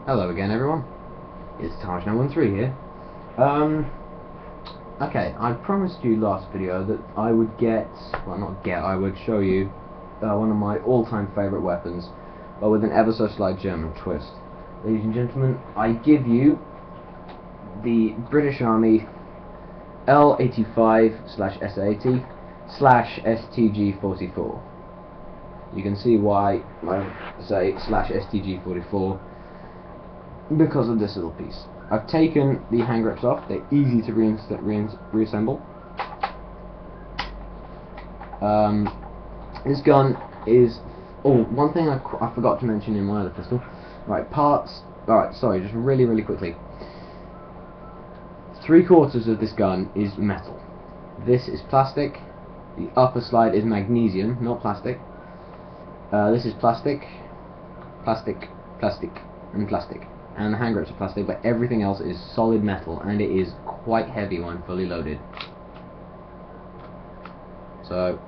Hello again, everyone. It's Taj913 here. Okay, I promised you last video that I would I would show you one of my all-time favourite weapons, but with an ever so slight German twist. Ladies and gentlemen, I give you the British Army L85/SA80 stg-44. You can see why I say /stg-44 because of this little piece. I've taken the hand grips off. They're easy to reassemble. This gun is... Oh, one thing I forgot to mention in my other pistol. Right, parts... Alright, sorry, just really quickly. 3/4 of this gun is metal. This is plastic. The upper slide is magnesium, not plastic. This is plastic, and plastic. And the hand grips are plastic, but everything else is solid metal, and it is quite heavy when fully loaded. So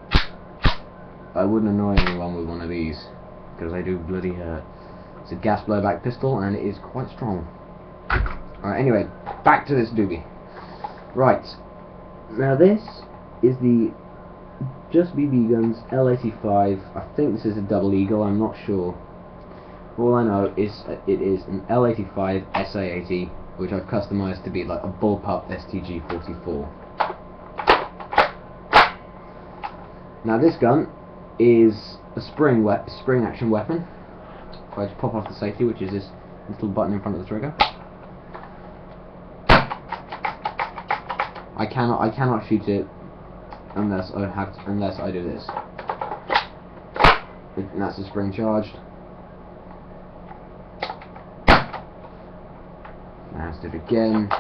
I wouldn't annoy anyone with one of these, because they do bloody hurt. It's a gas blowback pistol, and it is quite strong. Alright, anyway, back to this doobie. Right, now this is the Just BB Guns L85. I think this is a double eagle, I'm not sure. All I know is it is an L85 SA80, which I've customized to be like a Bullpup stg-44. Now this gun is a spring action weapon. If I just pop off the safety, which is this little button in front of the trigger, I cannot shoot it unless I do this. And that's the spring charged. Let's do it again.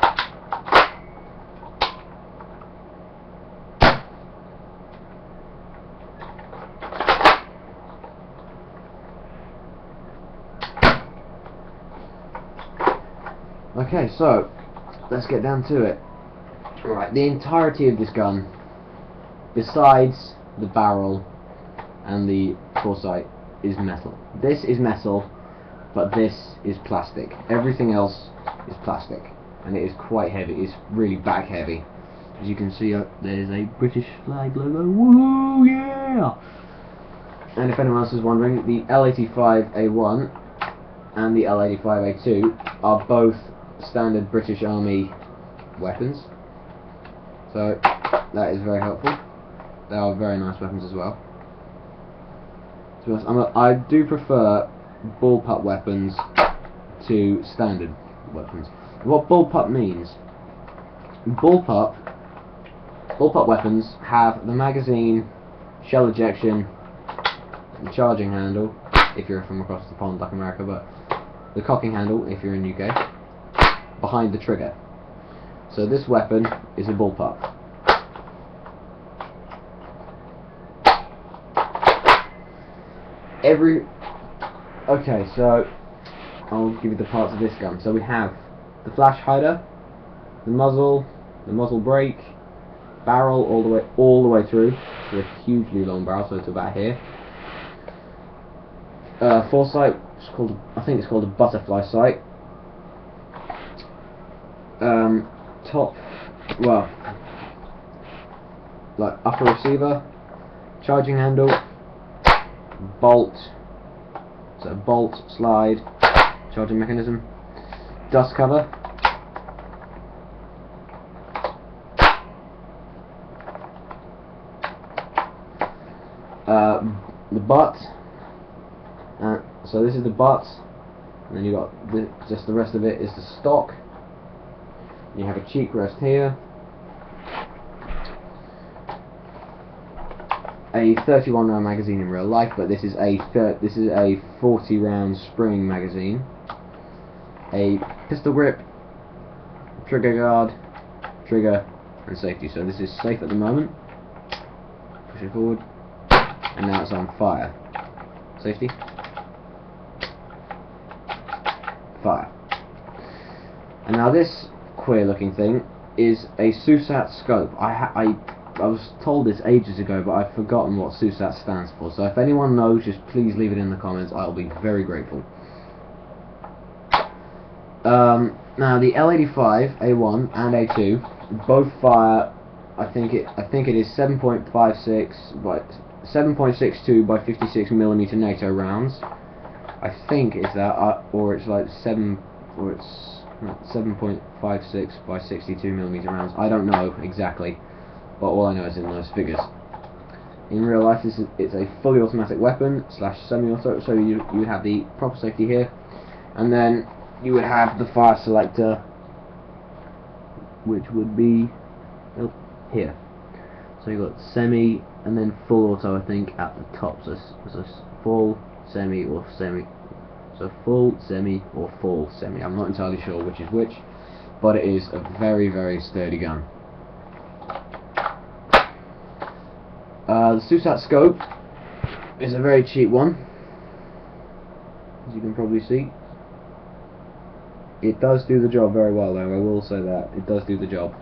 Okay, so let's get down to it. Alright, the entirety of this gun, besides the barrel and the foresight, is metal. This is metal, but this is plastic. Everything else is plastic, and it is quite heavy. It's really back heavy. As you can see, there's a British flag logo. Woo, yeah! And if anyone else is wondering, the L85A1 and the L85A2 are both standard British Army weapons. So that is very helpful. They are very nice weapons as well. To be honest, I do prefer bullpup weapons to standard weapons. What bullpup means? Bullpup weapons have the magazine, shell ejection, and charging handle if you're from across the pond like America, but the cocking handle if you're in UK, behind the trigger. So this weapon is a bullpup. Okay, so I'll give you the parts of this gun. So we have the flash hider, the muzzle brake, barrel all the way through. So a hugely long barrel, so it's about here. Foresight, I think it's called a butterfly sight. Like upper receiver, charging handle, bolt, so bolt, slide, charging mechanism, dust cover, the butt, so this is the butt, and then you got just the rest of it is the stock. You have a cheek rest here, a 31 round magazine in real life, but this is a 40 round spring magazine, a pistol grip, trigger guard, trigger, and safety. So this is safe at the moment. Push it forward, and now it's on fire. Safety, fire. And now this queer looking thing is a SUSAT scope. I was told this ages ago, but I've forgotten what SUSAT stands for, so if anyone knows, just please leave it in the comments. I'll be very grateful. Now the L85A1 and A2 both fire. I think it is 7.56 by 7.62 by 56 millimeter NATO rounds. I think it's that, or it's like 7.56 by 62 millimeter rounds. I don't know exactly, but all I know is in those figures. In real life, it's a fully automatic weapon slash semi-auto, so you have the proper safety here, and then you would have the fire selector, which would be here. So you've got semi and then full auto, I think, at the top. So full, semi, or semi. So full, semi, or full, semi. I'm not entirely sure which is which, but it is a very, very sturdy gun. The Susat scope is a very cheap one, as you can probably see. It does do the job very well, though, I will say that. It does do the job.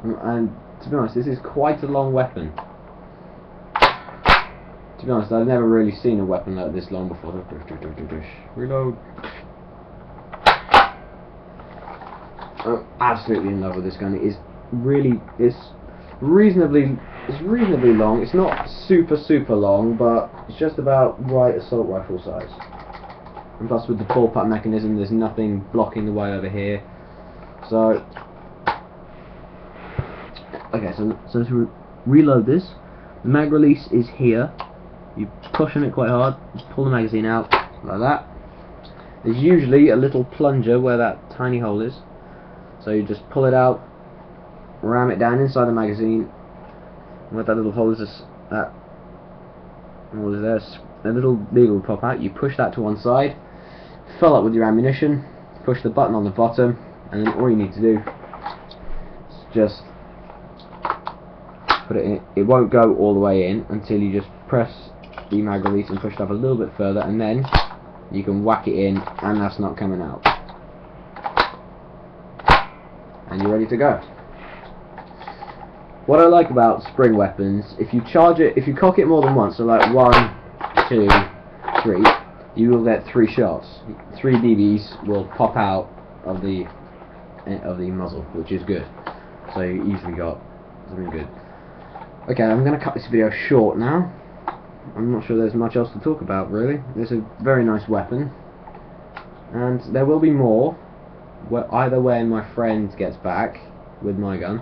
And to be honest, this is quite a long weapon. To be honest, I've never really seen a weapon like this long before. Reload. I'm absolutely in love with this gun. It is reasonably long. It's not super long, but it's just about right assault rifle size. And plus, with the Bullpup mechanism, there's nothing blocking the way over here. So, okay, so to reload this, the mag release is here. You push on it quite hard, pull the magazine out like that. There's usually a little plunger where that tiny hole is. So you just pull it out, ram it down inside the magazine, and what that little hole is, that little needle will pop out. You push that to one side, fill up with your ammunition, push the button on the bottom, and then all you need to do is just put it in. It won't go all the way in until you just press the mag release and push it up a little bit further, and then you can whack it in, and that's not coming out. And you're ready to go. What I like about spring weapons, if you charge it, if you cock it more than once, so like 1, 2, 3, you will get 3 shots. 3 BBs will pop out of the muzzle, which is good. So you easily got something good. Okay, I'm going to cut this video short now. I'm not sure there's much else to talk about, really. It's a very nice weapon, and there will be more. Either when my friend gets back with my gun,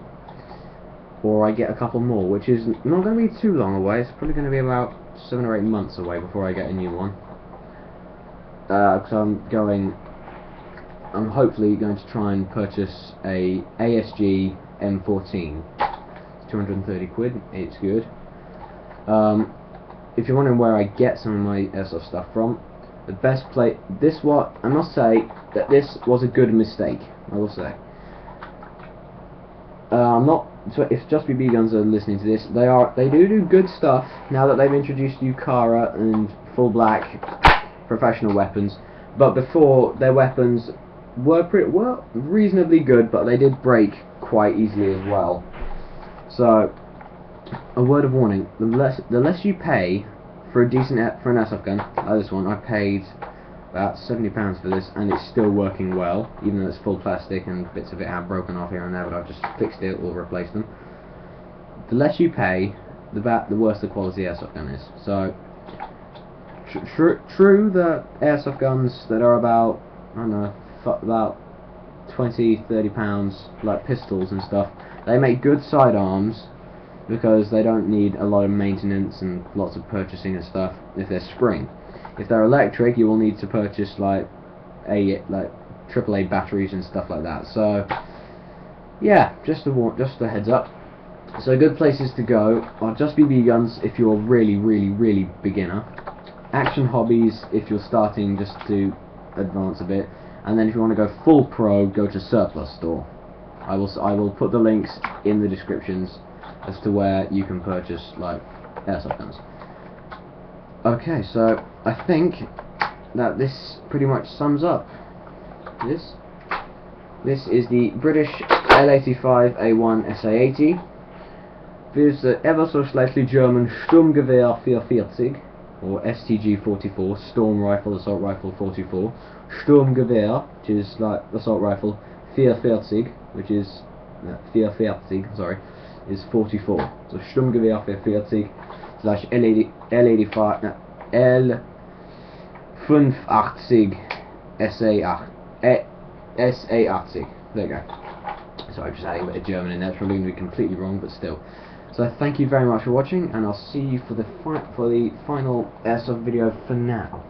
or I get a couple more, which is not going to be too long away. It's probably going to be about 7 or 8 months away before I get a new one. Because I'm hopefully going to try and purchase a ASG M14. It's 230 quid. It's good. If you're wondering where I get some of my Airsoft stuff from, the best place. I must say that this was a good mistake. I will say. I'm not. So if Just BB Guns are listening to this, they do good stuff now that they've introduced Ukara and full black professional weapons. But before, their weapons were reasonably good, but they did break quite easily as well. So, a word of warning: the less you pay for a decent for an airsoft gun like this one. I paid about £70 for this, and it's still working well, even though it's full plastic and bits of it have broken off here and there, but I've just fixed it or replaced them. The less you pay, the worse the quality airsoft gun is. So, true that airsoft guns that are about, I don't know, about £20–30, like pistols and stuff, they make good sidearms because they don't need a lot of maintenance and lots of purchasing and stuff if they're spring. If they're electric, you will need to purchase like AAA batteries and stuff like that. So yeah, just a heads up. So good places to go are Just BB Guns if you're really beginner, Action Hobbies if you're starting just to advance a bit, and then if you want to go full pro, go to Surplus Store. I will put the links in the descriptions as to where you can purchase like airsoft guns. Okay, so I think that this pretty much sums up this. This is the British L85A1 SA80 with the ever so slightly German Sturmgewehr-44. or stg-44, Storm Rifle, Assault Rifle 44, Sturmgewehr, which is like Assault Rifle 44, which is 44, sorry, is 44. So Sturmgewehr 44 slash L85 L85 SA80. There you go. Sorry, I'm just adding a bit of German in there. It's probably going to be completely wrong, but still. So thank you very much for watching, and I'll see you for the final Airsoft video for now.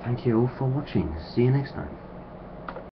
Thank you all for watching. See you next time.